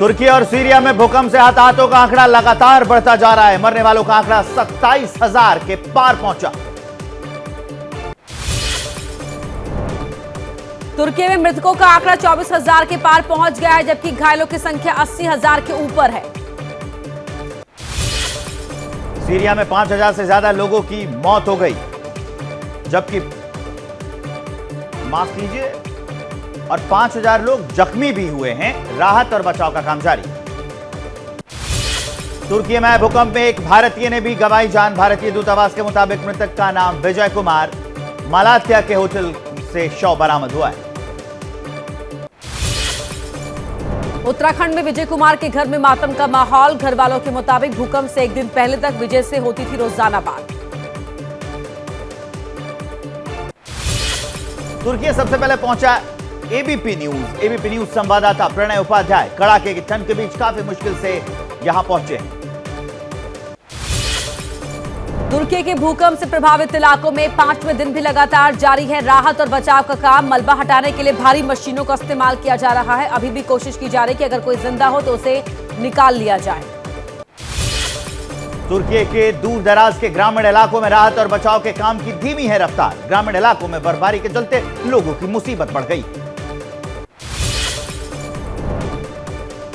तुर्की और सीरिया में भूकंप से हताहतों का आंकड़ा लगातार बढ़ता जा रहा है। मरने वालों का आंकड़ा 27,000 के पार पहुंचा। तुर्की में मृतकों का आंकड़ा 24,000 के पार पहुंच गया है, जबकि घायलों की संख्या 80,000 के ऊपर है। सीरिया में 5,000 से ज्यादा लोगों की मौत हो गई, जबकि माफ कीजिए और 5,000 लोग जख्मी भी हुए हैं। राहत और बचाव का काम जारी। तुर्की में भूकंप में एक भारतीय ने भी गंवाई जान। भारतीय दूतावास के मुताबिक मृतक का नाम विजय कुमार, मालात्या के होटल से शव बरामद हुआ है। उत्तराखंड में विजय कुमार के घर में मातम का माहौल। घर वालों के मुताबिक भूकंप से एक दिन पहले तक विजय से होती थी रोजाना बात। तुर्की सबसे पहले पहुंचा एबीपी न्यूज। एबीपी न्यूज संवाददाता प्रणय उपाध्याय कड़ाके की ठंड के बीच काफी मुश्किल से यहां पहुंचे हैं। तुर्की के भूकंप से प्रभावित इलाकों में 5वें दिन भी लगातार जारी है राहत और बचाव का काम। मलबा हटाने के लिए भारी मशीनों का इस्तेमाल किया जा रहा है। अभी भी कोशिश की जा रही है कि अगर कोई जिंदा हो तो उसे निकाल लिया जाए। तुर्की के दूर दराज के ग्रामीण इलाकों में राहत और बचाव के काम की धीमी है रफ्तार। ग्रामीण इलाकों में बर्फबारी के चलते लोगों की मुसीबत बढ़ गई।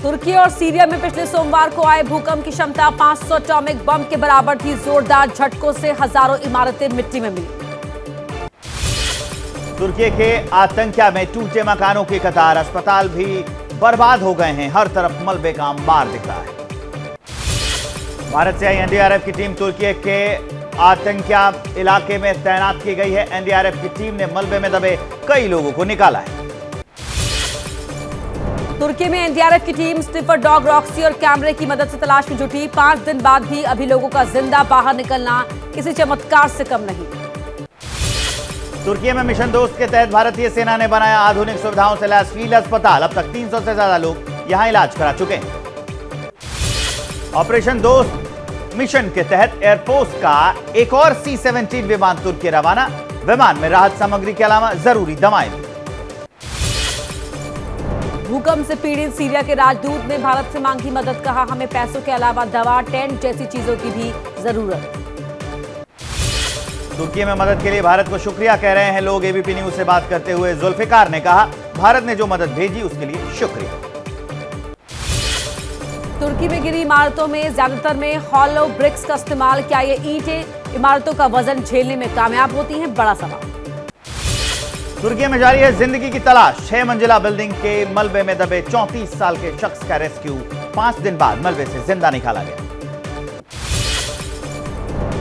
तुर्की और सीरिया में पिछले सोमवार को आए भूकंप की क्षमता 500 एटॉमिक बम के बराबर थी। जोरदार झटकों से हजारों इमारतें मिट्टी में मिली। तुर्की के आतंकिया में टूटे मकानों की कतार। अस्पताल भी बर्बाद हो गए हैं। हर तरफ मलबे का अंबार दिख रहा है। भारत से आई एनडीआरएफ की टीम तुर्की के आतंकिया इलाके में तैनात की गई है। एनडीआरएफ की टीम ने मलबे में दबे कई लोगों को निकाला है। तुर्की में एनडीआरएफ की टीम स्निफर डॉग रॉक्सी और कैमरे की मदद से तलाश में जुटी। 5 दिन बाद भी अभी लोगों का जिंदा बाहर निकलना किसी चमत्कार से कम नहीं। तुर्की में मिशन दोस्त के तहत भारतीय सेना ने बनाया आधुनिक सुविधाओं से लैस फील्ड अस्पताल। अब तक 300 से ज्यादा लोग यहां इलाज करा चुके हैं। ऑपरेशन दोस्त मिशन के तहत एयरफोर्स का एक और C-17 विमान तुर्की रवाना। विमान में राहत सामग्री के अलावा जरूरी दवाएं। भूकंप से पीड़ित सीरिया के राजदूत ने भारत से मांगी मदद। कहा, हमें पैसों के अलावा दवा, टेंट जैसी चीजों की भी जरूरत। तुर्की में मदद के लिए भारत को शुक्रिया कह रहे हैं लोग। एबीपी न्यूज से बात करते हुए जुल्फिकार ने कहा, भारत ने जो मदद भेजी उसके लिए शुक्रिया। तुर्की में गिरी इमारतों में ज्यादातर में हॉलो ब्रिक्स का इस्तेमाल। क्या ये ईंटें इमारतों का वजन झेलने में कामयाब होती हैं? बड़ा सवाल। तुर्की में जारी है जिंदगी की तलाश। 6 मंजिला बिल्डिंग के मलबे में दबे 34 साल के शख्स का रेस्क्यू 5 दिन बाद मलबे से जिंदा निकाला गया।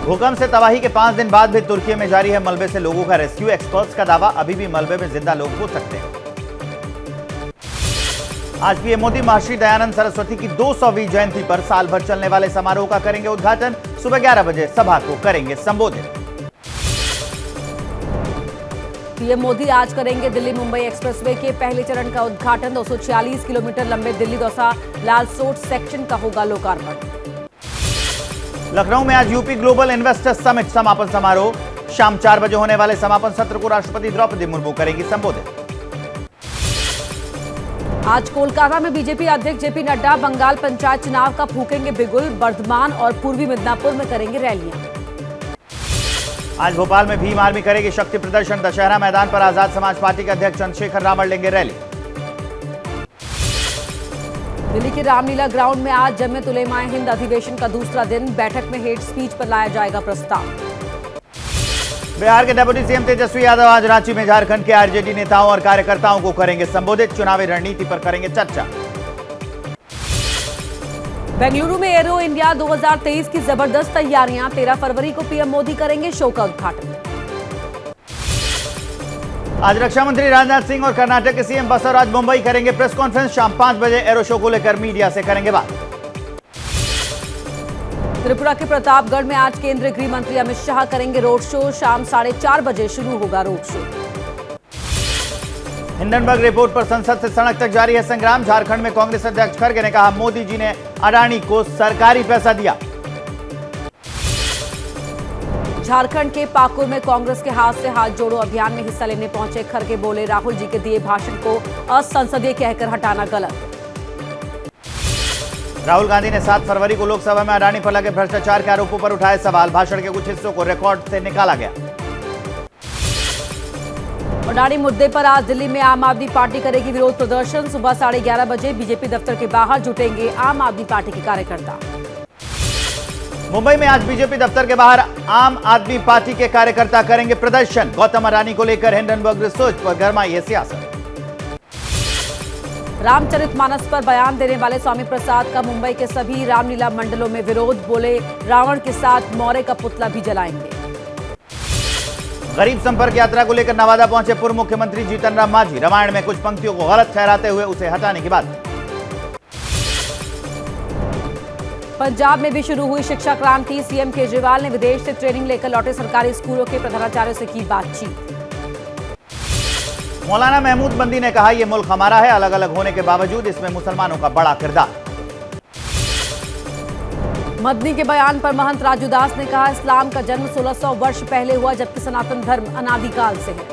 भूकंप से तबाही के 5 दिन बाद भी तुर्की में जारी है मलबे से लोगों का रेस्क्यू। एक्सपर्ट्स का दावा, अभी भी मलबे में जिंदा लोग हो सकते हैं। आज पीएम मोदी महर्षि दयानंद सरस्वती की 200वीं जयंती पर साल भर चलने वाले समारोह का करेंगे उद्घाटन। सुबह 11 बजे सभा को करेंगे संबोधित। पीएम मोदी आज करेंगे दिल्ली मुंबई एक्सप्रेसवे के पहले चरण का उद्घाटन। 246 किलोमीटर लंबे दिल्ली दौसा लालसोट सेक्शन का होगा लोकार्पण। लखनऊ में आज यूपी ग्लोबल इन्वेस्टर्स समिट समापन समारोह। शाम 4 बजे होने वाले समापन सत्र को राष्ट्रपति द्रौपदी मुर्मू करेंगी संबोधित। आज कोलकाता में बीजेपी अध्यक्ष जेपी नड्डा बंगाल पंचायत चुनाव का फूकेंगे बिगुल। बर्धमान और पूर्वी मिदनापुर में करेंगे रैलियां। आज भोपाल में भीम आर्मी करेगी शक्ति प्रदर्शन। दशहरा मैदान पर आजाद समाज पार्टी के अध्यक्ष चंद्रशेखर रावण लेंगे रैली। दिल्ली के रामलीला ग्राउंड में आज जमियत उलेमाए हिंद अधिवेशन का दूसरा दिन। बैठक में हेट स्पीच पर लाया जाएगा प्रस्ताव। बिहार के डिप्टी सीएम तेजस्वी यादव आज रांची में झारखंड के आरजेडी नेताओं और कार्यकर्ताओं को करेंगे संबोधित। चुनावी रणनीति पर करेंगे चर्चा। बेंगलुरु में एरो इंडिया 2023 की जबरदस्त तैयारियां। 13 फरवरी को पीएम मोदी करेंगे शो का उद्घाटन। आज रक्षा मंत्री राजनाथ सिंह और कर्नाटक के सीएम बसवराज मुंबई करेंगे प्रेस कॉन्फ्रेंस। शाम 5 बजे एरो शो को लेकर मीडिया से करेंगे बात। त्रिपुरा के प्रतापगढ़ में आज केंद्रीय गृह मंत्री अमित शाह करेंगे रोड शो। शाम 4:30 बजे शुरू होगा रोड शो। हिंडनबर्ग रिपोर्ट पर संसद से सड़क तक जारी है संग्राम। झारखंड में कांग्रेस अध्यक्ष खड़गे ने कहा, मोदी जी ने अडानी को सरकारी पैसा दिया। झारखंड के पाकुर में कांग्रेस के हाथ से हाथ जोड़ो अभियान में हिस्सा लेने पहुंचे खड़गे बोले, राहुल जी के दिए भाषण को असंसदीय कहकर हटाना गलत। राहुल गांधी ने 7 फरवरी को लोकसभा में अडानी पर लगे भ्रष्टाचार के आरोपों पर उठाए सवाल। भाषण के कुछ हिस्सों को रिकॉर्ड से निकाला गया। अडानी मुद्दे पर आज दिल्ली में आम आदमी पार्टी करेगी विरोध प्रदर्शन। सुबह 11:30 बजे बीजेपी दफ्तर के बाहर जुटेंगे आम आदमी पार्टी के कार्यकर्ता। मुंबई में आज बीजेपी दफ्तर के बाहर आम आदमी पार्टी के कार्यकर्ता करेंगे प्रदर्शन। गौतम अडानी को लेकर हिंडनबर्ग रिसर्च पर गरमाई है सियासत। रामचरितमानस पर बयान देने वाले स्वामी प्रसाद का मुंबई के सभी रामलीला मंडलों में विरोध। बोले रावण के साथ मौर्य का पुतला भी जलाएंगे। गरीब संपर्क यात्रा को लेकर नवादा पहुंचे पूर्व मुख्यमंत्री जीतन राम मांझी। रामायण में कुछ पंक्तियों को गलत ठहराते हुए उसे हटाने की बात। पंजाब में भी शुरू हुई शिक्षा क्रांति। सीएम केजरीवाल ने विदेश से ट्रेनिंग लेकर लौटे सरकारी स्कूलों के प्रधानाचार्यों से की बातचीत। मौलाना महमूद बंदी ने कहा, यह मुल्क हमारा है, अलग अलग होने के बावजूद इसमें मुसलमानों का बड़ा किरदार। मदनी के बयान पर महंत राजू दास ने कहा, इस्लाम का जन्म 1600 वर्ष पहले हुआ, जबकि सनातन धर्म अनादिकाल से है।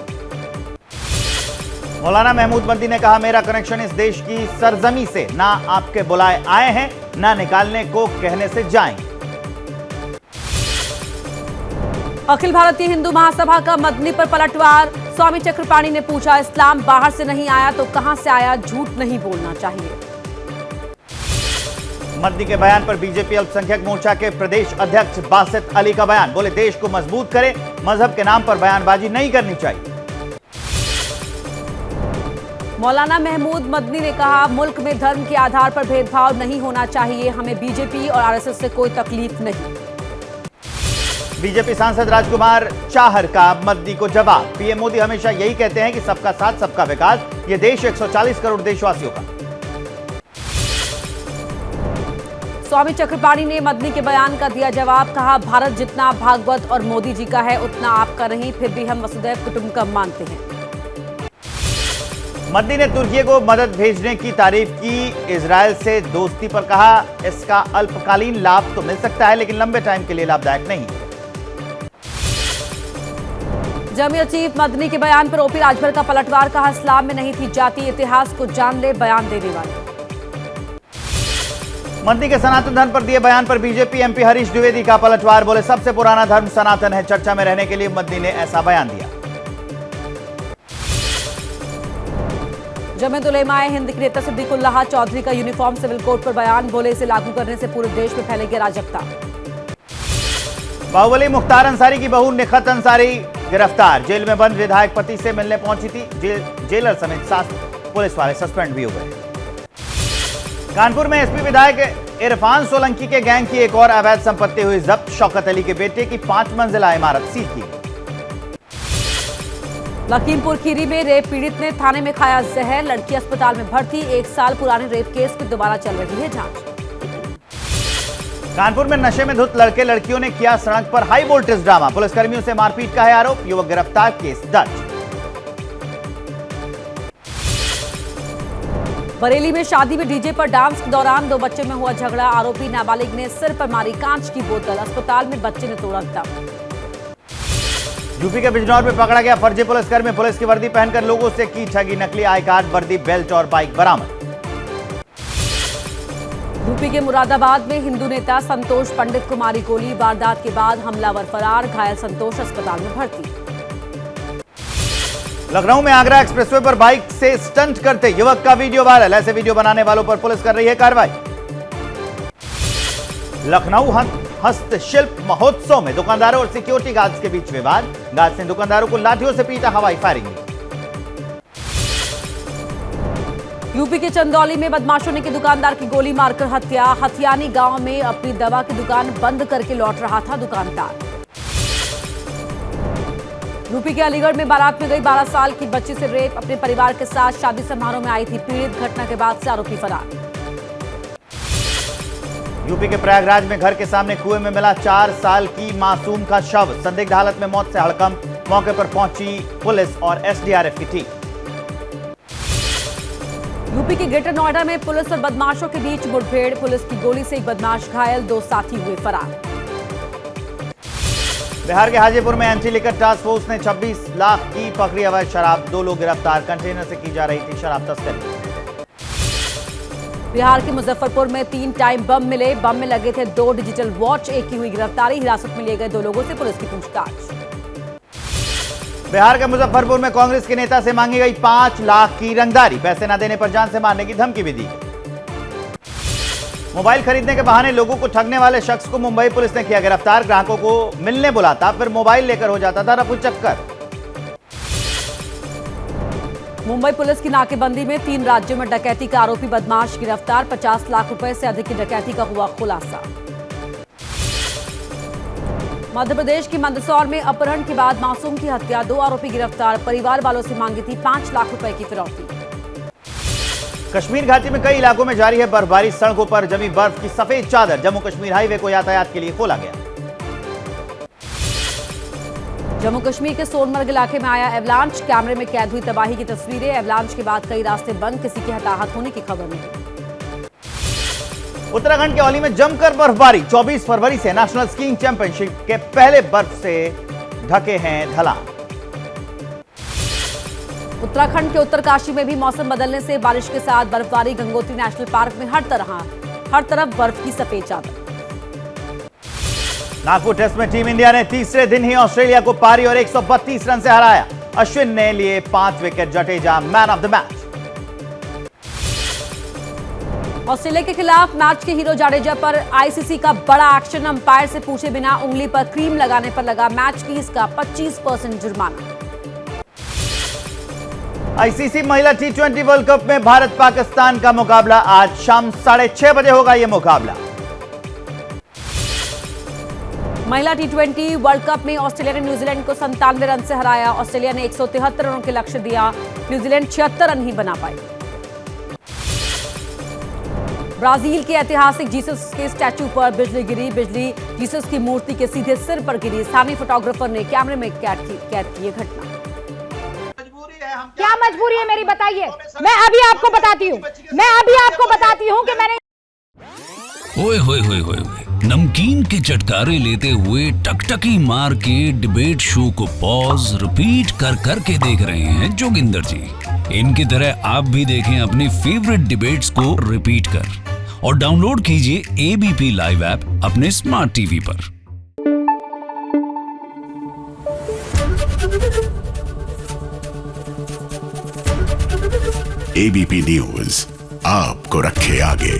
मौलाना महमूद बंदी ने कहा, मेरा कनेक्शन इस देश की सरजमी से ना आपके बुलाए आए हैं, ना निकालने को कहने से जाएंगे। अखिल भारतीय हिंदू महासभा का मदनी पर पलटवार। स्वामी चक्रपाणी ने पूछा, इस्लाम बाहर से नहीं आया तो कहां से आया? झूठ नहीं बोलना चाहिए। मदनी के बयान पर बीजेपी अल्पसंख्यक मोर्चा के प्रदेश अध्यक्ष बासित अली का बयान। बोले देश को मजबूत करें, मजहब के नाम पर बयानबाजी नहीं करनी चाहिए। मौलाना महमूद मदनी ने कहा, मुल्क में धर्म के आधार पर भेदभाव नहीं होना चाहिए। हमें बीजेपी और आरएसएस से कोई तकलीफ नहीं। बीजेपी सांसद राजकुमार चाहर का मदनी को जवाब। पीएम मोदी हमेशा यही कहते हैं कि सबका साथ सबका विकास। ये देश 140 करोड़ देशवासियों का। स्वामी चक्रपाणी ने मदनी के बयान का दिया जवाब। कहा, भारत जितना भागवत और मोदी जी का है उतना आपका नहीं, फिर भी हम वसुदैव कुटुंबकम मानते हैं। मदनी ने तुर्की को मदद भेजने की तारीफ की। इजरायल से दोस्ती पर कहा, इसका अल्पकालीन लाभ तो मिल सकता है लेकिन लंबे टाइम के लिए लाभदायक नहीं। जमीयत चीफ मदनी के बयान पर ओपी राजभर का पलटवार। कहा, इस्लाम में नहीं थी जाति, इतिहास को जान ले बयान देने वाले। मदनी के सनातन धर्म पर दिए बयान पर बीजेपी एमपी हरीश द्विवेदी का पलटवार। बोले सबसे पुराना धर्म सनातन है, चर्चा में रहने के लिए मदनी ने ऐसा बयान दिया। जमीयत उलेमाए हिंद के नेता सिद्दीकुल्लाह चौधरी का यूनिफॉर्म सिविल कोड पर बयान। बोले इसे लागू करने से पूरे देश में फैलेगी अराजकता। बाहुबली मुख्तार अंसारी की बहू निखत अंसारी गिरफ्तार। जेल में बंद विधायक पति से मिलने पहुंची थी। जेलर समेत 7 पुलिस वाले सस्पेंड भी हो गए। कानपुर में एसपी विधायक इरफान सोलंकी के गैंग की एक और अवैध संपत्ति हुई जब्त। शौकत अली के बेटे की 5 मंजिला इमारत सील की। लखीमपुर खीरी में रेप पीड़ित ने थाने में खाया जहर। लड़की अस्पताल में भर्ती। 1 साल पुराने रेप केस की दोबारा चल रही है जांच। कानपुर में नशे में धुत लड़के लड़कियों ने किया सड़क पर हाई वोल्टेज ड्रामा। पुलिसकर्मियों से मारपीट का है आरोप। युवक गिरफ्तार, केस दर्ज। बरेली में शादी में डीजे पर डांस के दौरान 2 बच्चे में हुआ झगड़ा। आरोपी नाबालिग ने सिर पर मारी कांच की बोतल। अस्पताल में बच्चे ने तोड़ा दम। यूपी के बिजनौर में पकड़ा गया फर्जी पुलिसकर्मी। पुलिस की वर्दी पहनकर लोगों से की ठगी। नकली आई कार्ड, वर्दी, बेल्ट और बाइक बरामद। यूपी के मुरादाबाद में हिंदू नेता संतोष पंडित को मारी गोली। वारदात के बाद हमलावर फरार। घायल संतोष अस्पताल में भर्ती। लखनऊ में आगरा एक्सप्रेसवे पर बाइक से स्टंट करते युवक का वीडियो वायरल। ऐसे वीडियो बनाने वालों पर पुलिस कर रही है कार्रवाई। लखनऊ हस्तशिल्प महोत्सव में दुकानदारों और सिक्योरिटी गार्ड्स के बीच विवाद। गार्ड्स ने दुकानदारों को लाठियों से पीटा, हवाई फायरिंग की। यूपी के चंदौली में बदमाशों ने की दुकानदार की गोली मारकर हत्या। हथियानी गांव में अपनी दवा की दुकान बंद करके लौट रहा था दुकानदार। यूपी के अलीगढ़ में बारात में गई 12 साल की बच्ची से रेप। अपने परिवार के साथ शादी समारोह में आई थी पीड़ित। घटना के बाद से आरोपी फरार। यूपी के प्रयागराज में घर के सामने कुएं में मिला 4 साल की मासूम का शव। संदिग्ध हालत में मौत से हड़कंप। मौके पर पहुंची पुलिस और एसडीआरएफ की टीम। यूपी के ग्रेटर नोएडा में पुलिस और बदमाशों के बीच मुठभेड़। पुलिस की गोली से एक बदमाश घायल, 2 साथी हुए फरार। बिहार के हाजीपुर में एंटी लिकर टास्क फोर्स ने 26 लाख की पकड़ी अवैध शराब। 2 लोग गिरफ्तार। कंटेनर से की जा रही थी शराब तस्करी। बिहार के मुजफ्फरपुर में 3 टाइम बम मिले। बम में लगे थे 2 डिजिटल वॉच। एक की हुई गिरफ्तारी। हिरासत में लिए गए 2 लोगों से पुलिस की पूछताछ। बिहार के मुजफ्फरपुर में कांग्रेस के नेता से मांगी गई 5 लाख की रंगदारी। पैसे न देने पर जान से मारने की धमकी भी दी। मोबाइल खरीदने के बहाने लोगों को ठगने वाले शख्स को मुंबई पुलिस ने किया गिरफ्तार। ग्राहकों को मिलने बुलाता, फिर मोबाइल लेकर हो जाता था रफूचक्कर। मुंबई पुलिस की नाकेबंदी में 3 राज्यों में डकैती का आरोपी बदमाश गिरफ्तार। 50 लाख रुपए से अधिक की डकैती का हुआ खुलासा। मध्य प्रदेश की मंदसौर में अपहरण के बाद मासूम की हत्या। 2 आरोपी गिरफ्तार। परिवार वालों से मांगी थी 5 लाख रुपए की फिरौती। कश्मीर घाटी में कई इलाकों में जारी है बर्फबारी। सड़कों पर जमी बर्फ की सफेद चादर। जम्मू कश्मीर हाईवे को यातायात के लिए खोला गया। जम्मू कश्मीर के सोनमर्ग इलाके में आया एवलांच। कैमरे में कैद हुई तबाही की तस्वीरें। एवलांच के बाद कई रास्ते बंद। किसी के हताहत होने की खबर नहीं। उत्तराखंड के औली में जमकर बर्फबारी। 24 फरवरी से नेशनल स्कीइंग चैंपियनशिप के पहले बर्फ से ढके हैं ढलान। उत्तराखंड के उत्तरकाशी में भी मौसम बदलने से बारिश के साथ बर्फबारी। गंगोत्री नेशनल पार्क में हर तरफ बर्फ की सफेद चादर। नागपुर टेस्ट में टीम इंडिया ने तीसरे दिन ही ऑस्ट्रेलिया को पारी और 132 रन से हराया। अश्विन ने लिए 5 wicket. Jadeja man of the match. Australia के खिलाफ मैच के हीरो जडेजा पर आईसीसी का बड़ा एक्शन। अंपायर से पूछे बिना उंगली पर क्रीम लगाने पर लगा मैच फीस का 25% जुर्माना। आईसीसी महिला T20 वर्ल्ड कप में भारत पाकिस्तान का मुकाबला आज शाम 6:30 बजे होगा। यह मुकाबला महिला T20 वर्ल्ड कप में ऑस्ट्रेलिया ने न्यूजीलैंड को 97 रन से हराया। ऑस्ट्रेलिया ने 173 रनों के लक्ष्य दिया। न्यूजीलैंड 76 रन ही बना पाई। ब्राजील के ऐतिहासिक जीसस के स्टैचू पर बिजली गिरी। बिजली जीसस की मूर्ति के सीधे सिर पर गिरी। स्थानीय फोटोग्राफर ने कैमरे में कैद की यह घटना। क्या मजबूरी है मेरी, बताइए। मैं अभी आपको बताती हूँ कि मैंने ओए होए होए होए नमकीन के चटकारे लेते हुए टकटकी मार के डिबेट शो को पॉज रिपीट कर करके देख रहे हैं जोगिंदर जी। इनकी तरह आप भी देखें अपनी फेवरेट डिबेट्स को रिपीट कर और डाउनलोड कीजिए एबीपी लाइव ऐप अपने स्मार्ट टीवी पर। एबीपी न्यूज आपको रखे आगे।